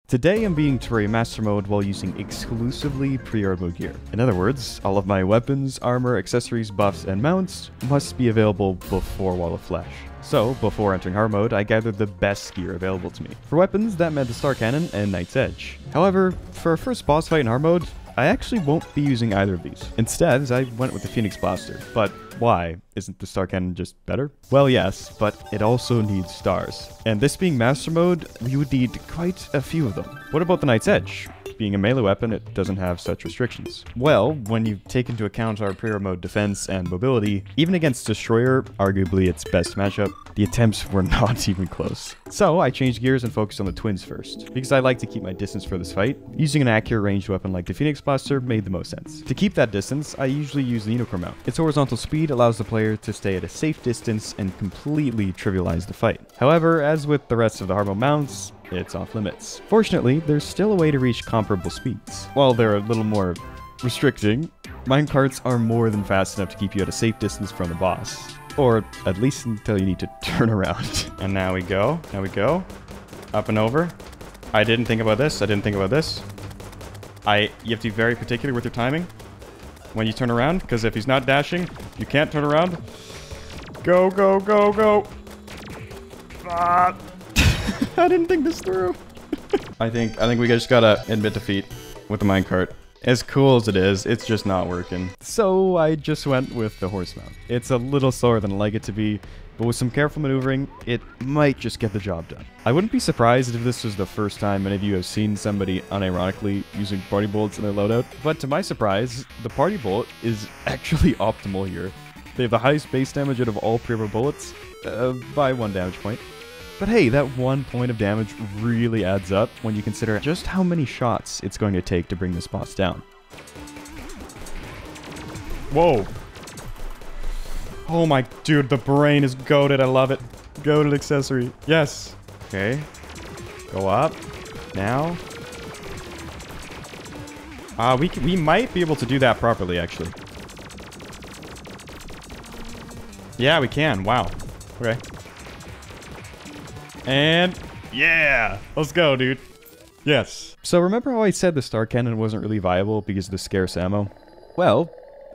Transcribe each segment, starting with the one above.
Today I'm beating Terraria Master Mode while using exclusively Pre-Hardmode Gear. In other words, all of my weapons, armor, accessories, buffs, and mounts must be available before Wall of Flesh. So, before entering hard mode, I gathered the best gear available to me. For weapons, that meant the Star Cannon and Knight's Edge. However, for our first boss fight in hard mode, I actually won't be using either of these. Instead, I went with the Phoenix Blaster. But why? Isn't the Star Cannon just better? Well, yes, but it also needs stars. And this being Master Mode, we would need quite a few of them. What about the Knight's Edge? Being a melee weapon, it doesn't have such restrictions. Well, when you take into account our Pre-Hardmode Mode defense and mobility, even against Destroyer, arguably its best matchup, the attempts were not even close. So I changed gears and focused on the twins first, because I like to keep my distance for this fight. Using an accurate ranged weapon like the Phoenix Blaster made the most sense. To keep that distance, I usually use the Unicorn mount. Its horizontal speed allows the player to stay at a safe distance and completely trivialize the fight. However, as with the rest of the hard mode mounts, it's off limits. Fortunately, there's still a way to reach comparable speeds. While they're a little more restricting, minecarts are more than fast enough to keep you at a safe distance from the boss. Or at least until you need to turn around. And now we go. Now we go. Up and over. I didn't think about this. I didn't think about this. You have to be very particular with your timing when you turn around, because if he's not dashing, you can't turn around. Go, go, go, go. Ah. I didn't think this through. I think we just gotta admit defeat with the minecart. As cool as it is, it's just not working. So I just went with the horse mount. It's a little slower than I like it to be, but with some careful maneuvering, it might just get the job done. I wouldn't be surprised if this was the first time any of you have seen somebody unironically using party bullets in their loadout, but to my surprise, the party bullet is actually optimal here. They have the highest base damage out of all pre-hardmode bullets, by 1 damage point. But hey, that 1 point of damage really adds up when you consider just how many shots it's going to take to bring this boss down. Whoa. Oh my, dude, the brain is goated. I love it. Goated accessory. Yes. Okay. Go up. Now. We might be able to do that properly, actually. Yeah, we can. Wow. Okay. And yeah, let's go, dude. Yes. So remember how I said the Star Cannon wasn't really viable because of the scarce ammo? Well,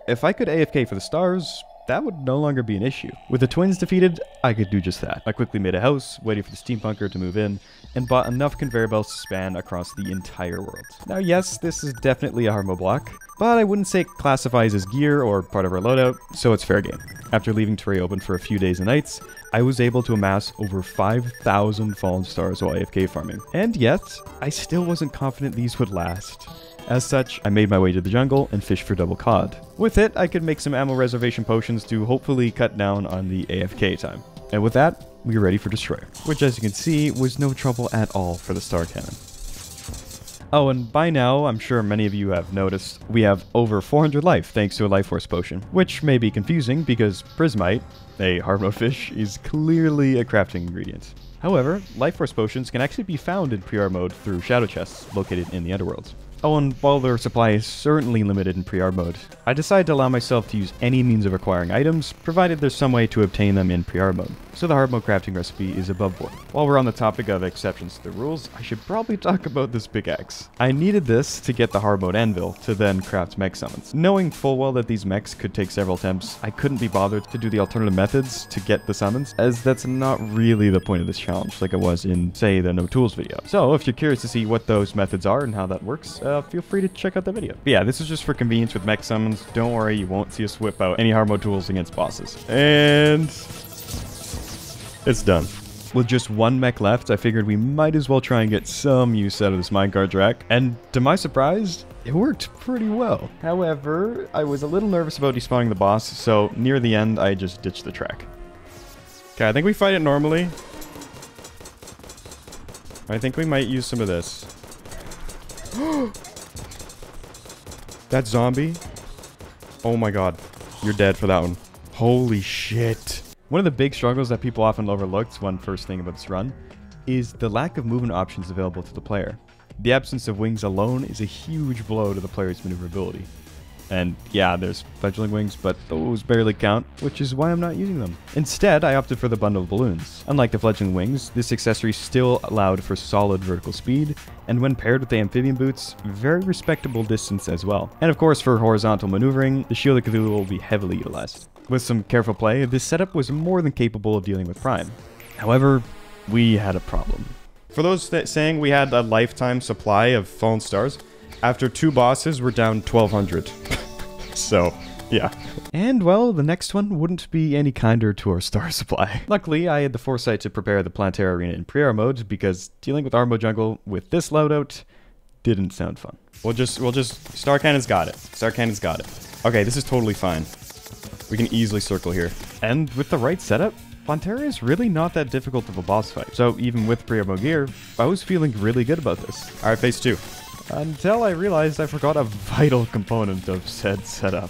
if I could AFK for the stars, that would no longer be an issue. With the twins defeated, I could do just that. I quickly made a house, waited for the steampunker to move in, and bought enough conveyor belts to span across the entire world. Now yes, this is definitely a hard mode block, but I wouldn't say it classifies as gear or part of our loadout, so it's fair game. After leaving Terraria open for a few days and nights, I was able to amass over 5,000 fallen stars while AFK farming. And yet, I still wasn't confident these would last. As such, I made my way to the jungle and fished for double cod. With it, I could make some ammo reservation potions to hopefully cut down on the AFK time. And with that, we were ready for Destroyer, which as you can see, was no trouble at all for the Star Cannon. Oh, and by now, I'm sure many of you have noticed, we have over 400 life thanks to a Life Force potion, which may be confusing because Prismite, a hard mode fish, is clearly a crafting ingredient. However, Life Force potions can actually be found in pre-hard mode through shadow chests located in the underworlds. Oh, and while their supply is certainly limited in pre-hard mode, I decided to allow myself to use any means of acquiring items, provided there's some way to obtain them in pre-hard mode. So the hard mode crafting recipe is above board. While we're on the topic of exceptions to the rules, I should probably talk about this pickaxe. I needed this to get the hard mode anvil, to then craft mech summons. Knowing full well that these mechs could take several attempts, I couldn't be bothered to do the alternative methods to get the summons, as that's not really the point of this challenge, like it was in, say, the No Tools video. So if you're curious to see what those methods are and how that works, feel free to check out the video. But yeah, this is just for convenience with mech summons. Don't worry, you won't see us whip out any hard mode tools against bosses. And it's done. With just 1 mech left, I figured we might as well try and get some use out of this minecart track. And to my surprise, it worked pretty well. However, I was a little nervous about despawning the boss, so near the end, I just ditched the track. Okay, I think we fight it normally. I think we might use some of this. That zombie? Oh my god. You're dead for that one. Holy shit. One of the big struggles that people often overlooked when first thinking about this run is the lack of movement options available to the player. The absence of wings alone is a huge blow to the player's maneuverability. And yeah, there's fledgling wings, but those barely count, which is why I'm not using them. Instead, I opted for the bundle of balloons. Unlike the fledgling wings, this accessory still allowed for solid vertical speed, and when paired with the amphibian boots, very respectable distance as well. And of course, for horizontal maneuvering, the Shield of Cthulhu will be heavily utilized. With some careful play, this setup was more than capable of dealing with Prime. However, we had a problem. For those saying we had a lifetime supply of fallen stars, after 2 bosses, we're down 1,200. So, yeah. And, well, the next one wouldn't be any kinder to our star supply. Luckily, I had the foresight to prepare the Planetary Arena in Pre-Hardmode mode, because dealing with Armo Jungle with this loadout didn't sound fun. We'll just, Star Cannon's got it. Star Cannon's got it. Okay, this is totally fine. We can easily circle here. And with the right setup, Planetary is really not that difficult of a boss fight. So even with Pre-Hardmode Gear, I was feeling really good about this. Alright, phase 2. Until I realized I forgot a vital component of said setup.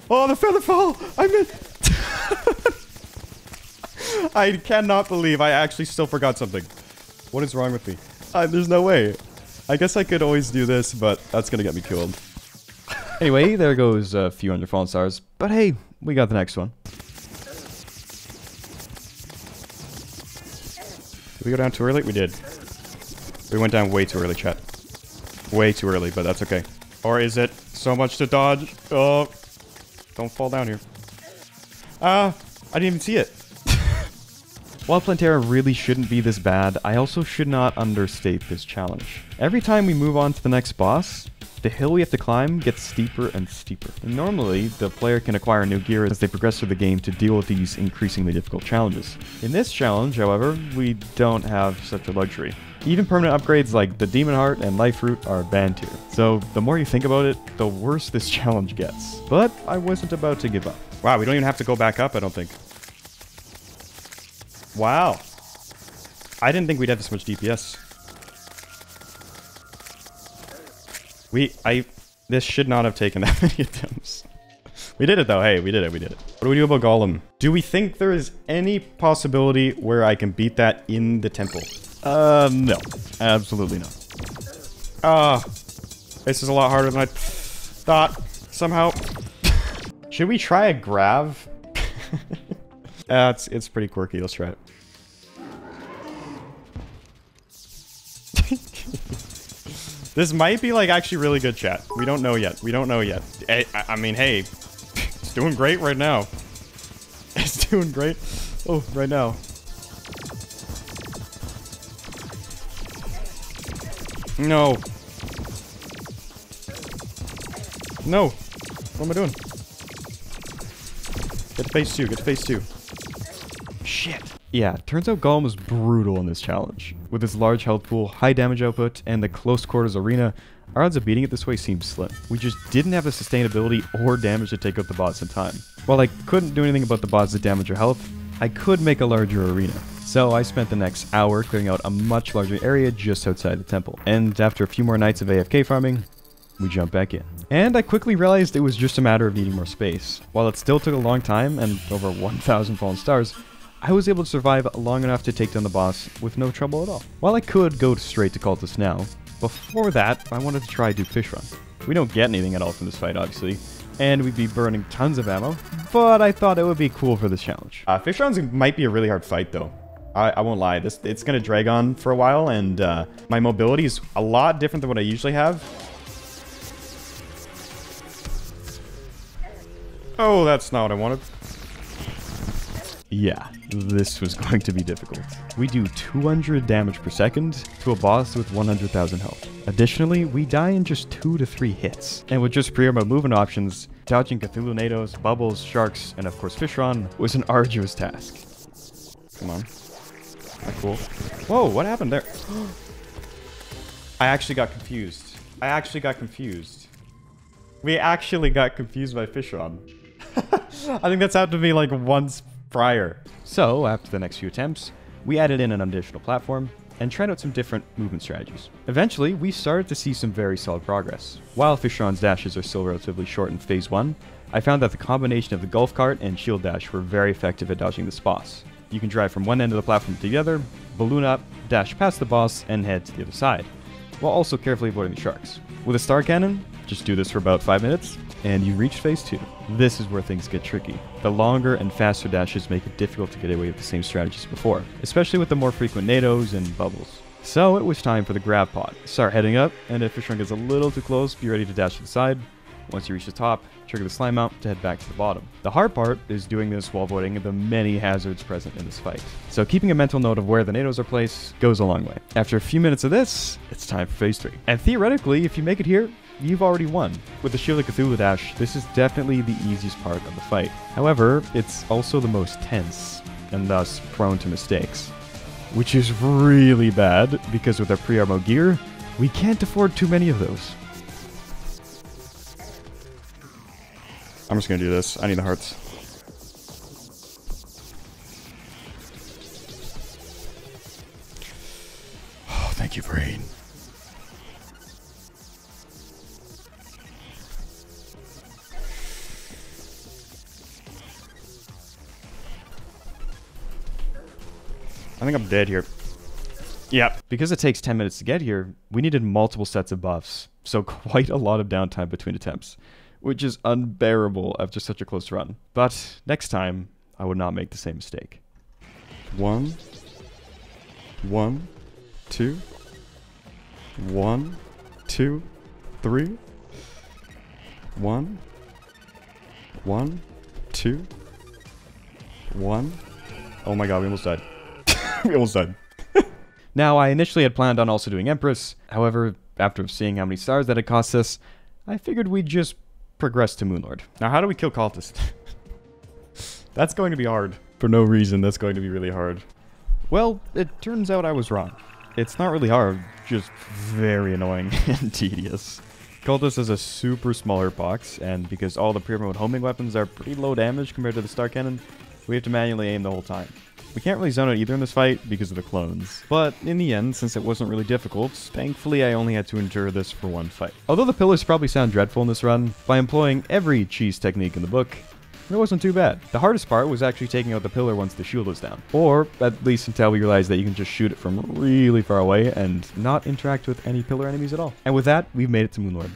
Oh, the feather fall! I meant... I cannot believe I actually still forgot something. What is wrong with me? There's no way. I guess I could always do this, but that's gonna get me killed. Anyway, there goes a few under fallen stars. But hey, we got the next one. Did we go down too early? We did. We went down way too early, chat. Way too early, but that's okay. Or is it so much to dodge? Oh, don't fall down here. I didn't even see it. While Planetary really shouldn't be this bad, I also should not understate this challenge. Every time we move on to the next boss, the hill we have to climb gets steeper and steeper. And normally, the player can acquire new gear as they progress through the game to deal with these increasingly difficult challenges. In this challenge, however, we don't have such a luxury. Even permanent upgrades like the Demon Heart and Life Root are banned here. So the more you think about it, the worse this challenge gets. But I wasn't about to give up. Wow, we don't even have to go back up, I don't think. Wow. I didn't think we'd have this much DPS. This should not have taken that many attempts. We did it though, hey, we did it. What do we do about Golem? Do we think there is any possibility where I can beat that in the temple? No. Absolutely not. This is a lot harder than I thought, somehow. Should we try a Grav? It's pretty quirky, let's try it. This might be, like, actually really good, chat. We don't know yet. I mean, hey, it's doing great right now. It's doing great. Oh, right now. No. No. What am I doing? Get to phase 2. Get to phase 2. Shit. Yeah, turns out Golem is brutal in this challenge. With its large health pool, high damage output, and the close quarters arena, our odds of beating it this way seem slim. We just didn't have the sustainability or damage to take out the boss in time. While I couldn't do anything about the boss that damage your health, I could make a larger arena. So I spent the next hour clearing out a much larger area just outside the temple. And after a few more nights of AFK farming, we jumped back in. And I quickly realized it was just a matter of needing more space. While it still took a long time and over 1,000 fallen stars, I was able to survive long enough to take down the boss with no trouble at all. While I could go straight to Cultist now, before that, I wanted to try Duke Fish Run. We don't get anything at all from this fight, obviously, and we'd be burning tons of ammo, but I thought it would be cool for this challenge. Fish Runs might be a really hard fight, though. I won't lie, it's going to drag on for a while, and my mobility is a lot different than what I usually have. Oh, that's not what I wanted. Yeah, this was going to be difficult. We do 200 damage per second to a boss with 100,000 health. Additionally, we die in just 2 to 3 hits. And with just pre-armor movement options, dodging Cthulhu Nados, bubbles, sharks, and of course Fish Run was an arduous task. Come on. Not cool. Whoa, what happened there? I actually got confused. We actually got confused by Fish Run. I think that's happened to me like once prior. So, after the next few attempts, we added in an additional platform and tried out some different movement strategies. Eventually, we started to see some very solid progress. While Fish Run's dashes are still relatively short in phase 1, I found that the combination of the golf cart and shield dash were very effective at dodging this boss. You can drive from one end of the platform to the other, balloon up, dash past the boss, and head to the other side, while also carefully avoiding the sharks. With a star cannon, Just do this for about 5 minutes, and you reach phase 2. This is where things get tricky. The longer and faster dashes make it difficult to get away with the same strategies before, especially with the more frequent nados and bubbles. So it was time for the grab pod. Start heading up, and if your shrink is a little too close, be ready to dash to the side. Once you reach the top, trigger the slime mount to head back to the bottom. The hard part is doing this while avoiding the many hazards present in this fight. So keeping a mental note of where the nados are placed goes a long way. After a few minutes of this, it's time for phase 3. And theoretically, if you make it here, you've already won. With the Shield of Cthulhu dash, this is definitely the easiest part of the fight. However, it's also the most tense, and thus prone to mistakes. Which is really bad, because with our Pre-Hardmode Gear, we can't afford too many of those. I'm just gonna do this. I need the hearts. Oh, thank you, brain. I think I'm dead here. Yeah. Because it takes 10 minutes to get here, we needed multiple sets of buffs, so quite a lot of downtime between attempts, which is unbearable after such a close run. But next time, I would not make the same mistake. 1, 1, 2, 1, 2, 3, 1, 1, 2, 1. Oh my god, we almost died. We almost died. Now, I initially had planned on also doing Empress. However, after seeing how many stars that it cost us, I figured we'd just progress to Moonlord. Now, how do we kill Cultist? That's going to be hard. For no reason, that's going to be really hard. Well, it turns out I was wrong. It's not really hard, just very annoying and tedious. Cultist has a super small hurt box, and because all the Pre-Hardmode homing weapons are pretty low damage compared to the Star Cannon, we have to manually aim the whole time. We can't really zone it either in this fight because of the clones. But in the end, since it wasn't really difficult, thankfully I only had to endure this for one fight. Although the pillars probably sound dreadful in this run, by employing every cheese technique in the book, it wasn't too bad. The hardest part was actually taking out the pillar once the shield was down. Or, at least until we realized that you can just shoot it from really far away and not interact with any pillar enemies at all. And with that, we've made it to Moonlord.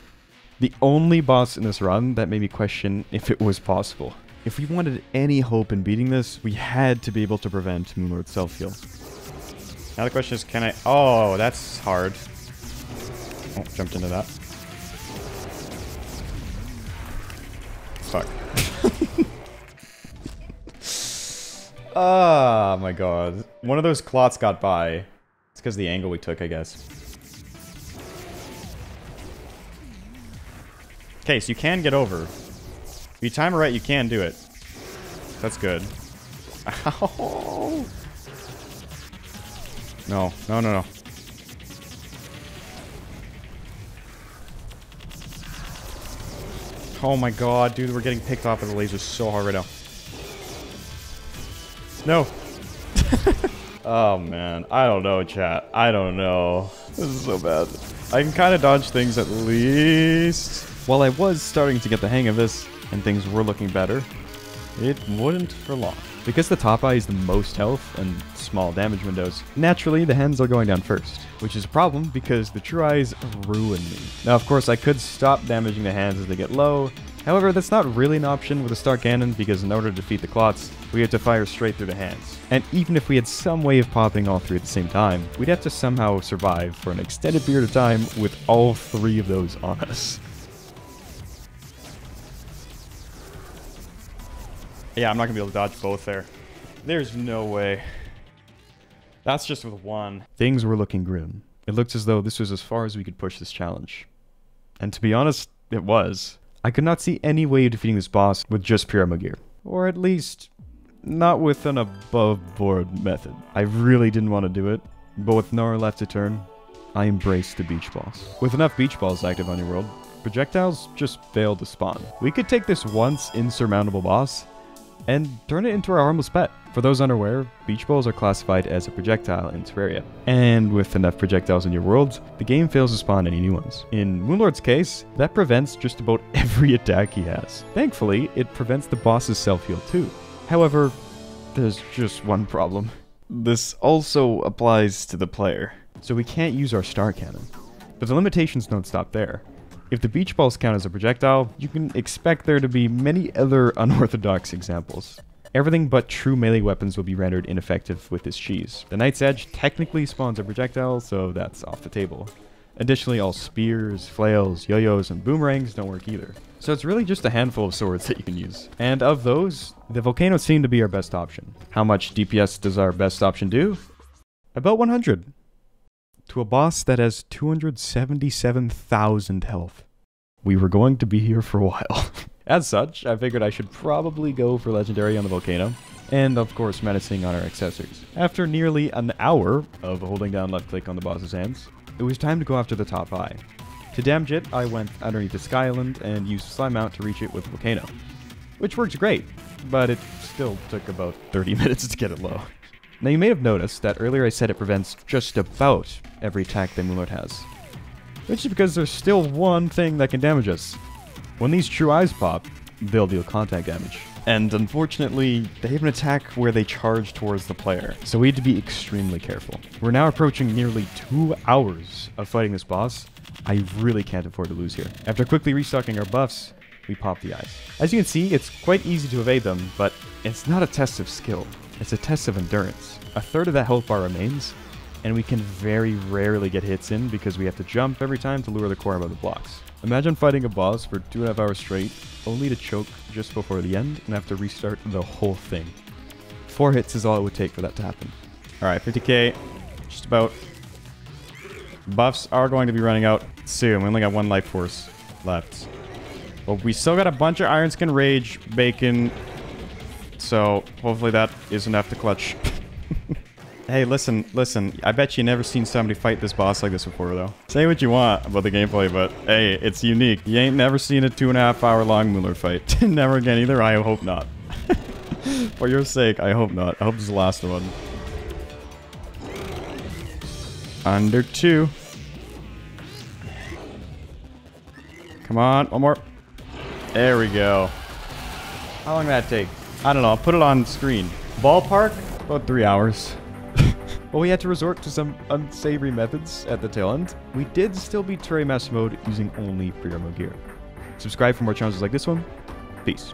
The only boss in this run that made me question if it was possible. If we wanted any hope in beating this, we had to be able to prevent Moonlord's self-heal. Now the question is, can I... Oh, that's hard. Oh, jumped into that. Fuck. Oh my god. One of those clots got by. It's because of the angle we took, I guess. Okay, so you can get over. If you time it right, you can do it. That's good. Ow! No, no, no, no. Oh my god, dude, we're getting picked off by the lasers so hard right now. No! Oh man, I don't know, chat. I don't know. This is so bad. I can kind of dodge things at least. While I was starting to get the hang of this, and things were looking better, it wouldn't for long. Because the top eye is the most health and small damage windows, naturally the hands are going down first, which is a problem because the true eyes ruin me. Now of course I could stop damaging the hands as they get low, however that's not really an option with a Star Cannon because in order to defeat the clots, we have to fire straight through the hands. And even if we had some way of popping all three at the same time, we'd have to somehow survive for an extended period of time with all three of those on us. Yeah, I'm not gonna be able to dodge both there. There's no way. That's just with one. Things were looking grim. It looked as though this was as far as we could push this challenge. And to be honest, it was. I could not see any way of defeating this boss with just Pre-Hardmode Gear. Or at least, not with an above-board method. I really didn't want to do it, but with nowhere left to turn, I embraced the beach balls. With enough beach balls active on your world, projectiles just failed to spawn. We could take this once insurmountable boss and turn it into our harmless pet. For those unaware, beach balls are classified as a projectile in Terraria. And with enough projectiles in your world, the game fails to spawn any new ones. In Moonlord's case, that prevents just about every attack he has. Thankfully, it prevents the boss's self-heal too. However, there's just one problem. This also applies to the player. So we can't use our Star Cannon. But the limitations don't stop there. If the beach balls count as a projectile, you can expect there to be many other unorthodox examples. Everything but true melee weapons will be rendered ineffective with this cheese. The Knight's Edge technically spawns a projectile, so that's off the table. Additionally, all spears, flails, yo-yos, and boomerangs don't work either. So it's really just a handful of swords that you can use. And of those, the volcanoes seem to be our best option. How much DPS does our best option do? About 100. To a boss that has 277,000 health. We were going to be here for a while. As such, I figured I should probably go for Legendary on the volcano, and of course menacing on our accessories. After nearly an hour of holding down left click on the boss's hands, it was time to go after the top eye. To damage it, I went underneath the Sky Island and used Slime Mount to reach it with the volcano. Which works great, but it still took about 30 minutes to get it low. Now you may have noticed that earlier I said it prevents just about every attack that Moonlord has. Which is because there's still one thing that can damage us. When these true eyes pop, they'll deal contact damage. And unfortunately, they have an attack where they charge towards the player, so we need to be extremely careful. We're now approaching nearly 2 hours of fighting this boss. I really can't afford to lose here. After quickly restocking our buffs, we pop the eyes. As you can see, it's quite easy to evade them, but it's not a test of skill. It's a test of endurance. A third of that health bar remains, and we can very rarely get hits in because we have to jump every time to lure the core above the blocks. Imagine fighting a boss for 2.5 hours straight, only to choke just before the end and have to restart the whole thing. 4 hits is all it would take for that to happen. Alright, 50k, just about. Buffs are going to be running out soon. We only got 1 life force left. But we still got a bunch of Iron Skin Rage, Bacon, so hopefully that is enough to clutch. Hey, listen. I bet you never seen somebody fight this boss like this before, though. Say what you want about the gameplay, but hey, it's unique. You ain't never seen a 2.5 hour long Moonlord fight. Never again either. I hope not. For your sake, I hope not. I hope this is the last one. Under 2. Come on, one more. There we go. How long did that take? I don't know. I'll put it on screen. Ballpark? About 3 hours. But we had to resort to some unsavory methods at the tail end. We did still beat Terraria Master Mode using only Pre-Hardmode Gear. Subscribe for more challenges like this one. Peace.